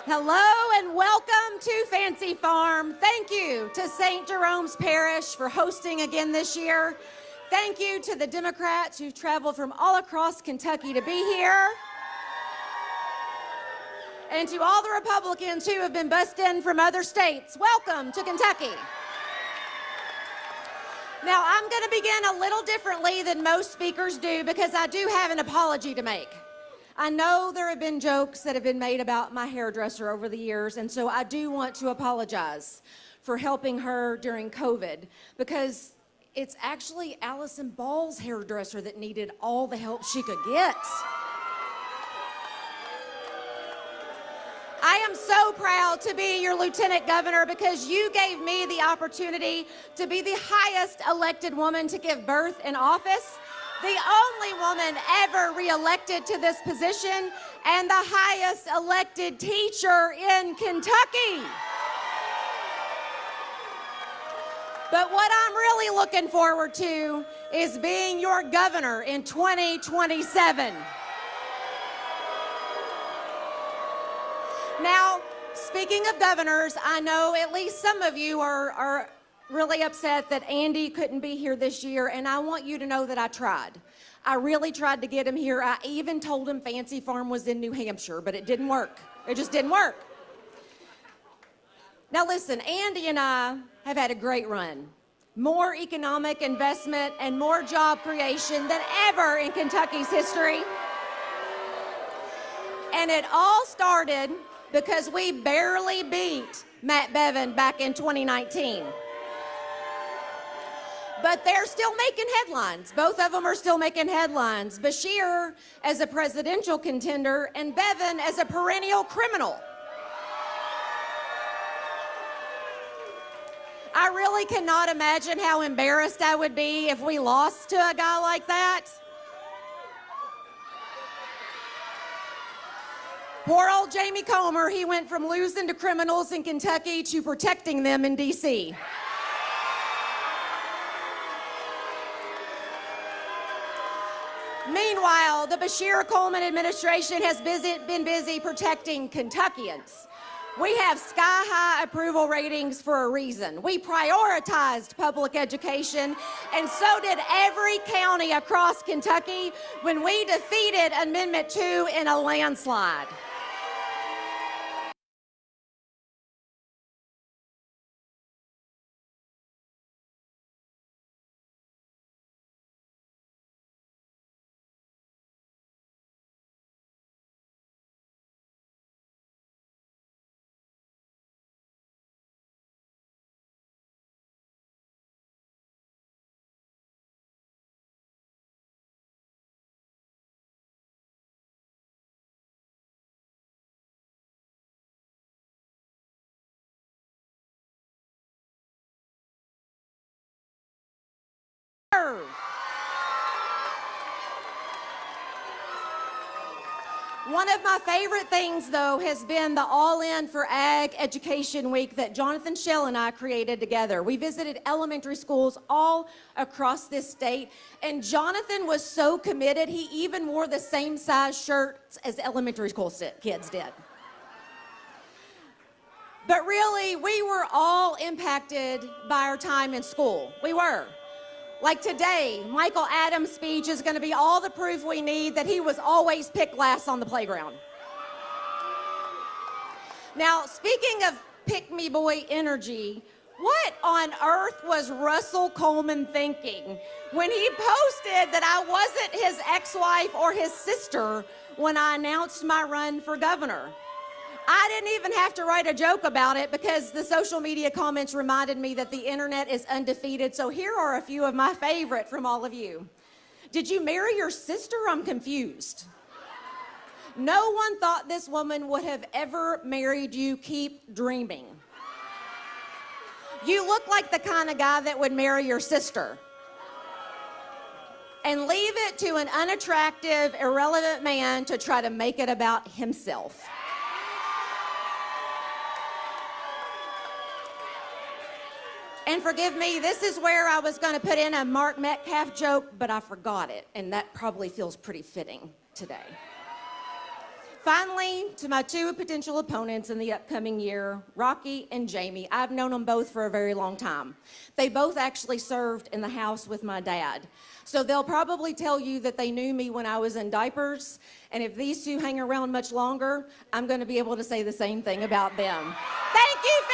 Hello and welcome to Fancy Farm. Thank you to St. Jerome's Parish for hosting again this year. Thank you to the Democrats who've traveled from all across Kentucky to be here. And to all the Republicans who have been bussed in from other states, welcome to Kentucky. Now, I'm going to begin a little differently than most speakers do because I do have an apology to make. I know there have been jokes that have been made about my hairdresser over the years, and so I do want to apologize for helping her during COVID because it's actually Allison Ball's hairdresser that needed all the help she could get. I am so proud to be your Lieutenant Governor because you gave me the opportunity to be the highest elected woman to give birth in office, the only woman ever re-elected to this position, and the highest elected teacher in Kentucky. But what I'm really looking forward to is being your governor in 2027. Now, speaking of governors, I know at least some of you are really upset that Andy couldn't be here this year, and I want you to know that I tried. I really tried to get him here. I even told him Fancy Farm was in New Hampshire, but it didn't work. It just didn't work. Now listen, Andy and I have had a great run. More economic investment and more job creation than ever in Kentucky's history. And it all started because we barely beat Matt Bevin back in 2019. But they're still making headlines. Both of them are still making headlines. Beshear as a presidential contender and Bevin as a perennial criminal. I really cannot imagine how embarrassed I would be if we lost to a guy like that. Poor old Jamie Comer, he went from losing to criminals in Kentucky to protecting them in D.C. Meanwhile, the Beshear-Coleman administration has been busy protecting Kentuckians. We have sky-high approval ratings for a reason. We prioritized public education, and so did every county across Kentucky when we defeated Amendment 2 in a landslide. One of my favorite things, though, has been the All In for Ag Education Week that Jonathan Schell and I created together. We visited elementary schools all across this state, and Jonathan was so committed, he even wore the same size shirts as elementary school kids did. But really, we were all impacted by our time in school. We were. Like today, Michael Adams' speech is going to be all the proof we need that he was always picked last on the playground. Now, speaking of pick-me-boy energy, what on earth was Russell Coleman thinking when he posted that I wasn't his ex-wife or his sister when I announced my run for governor? I didn't even have to write a joke about it because the social media comments reminded me that the internet is undefeated. So here are a few of my favorite from all of you. Did you marry your sister? I'm confused. No one thought this woman would have ever married you. Keep dreaming. You look like the kind of guy that would marry your sister. And leave it to an unattractive, irrelevant man to try to make it about himself. And forgive me, this is where I was going to put in a Mark Metcalf joke, but I forgot it, and that probably feels pretty fitting today. Finally, to my two potential opponents in the upcoming year, Rocky and Jamie. I've known them both for a very long time. They both actually served in the House with my dad. So they'll probably tell you that they knew me when I was in diapers, and if these two hang around much longer, I'm going to be able to say the same thing about them. Thank you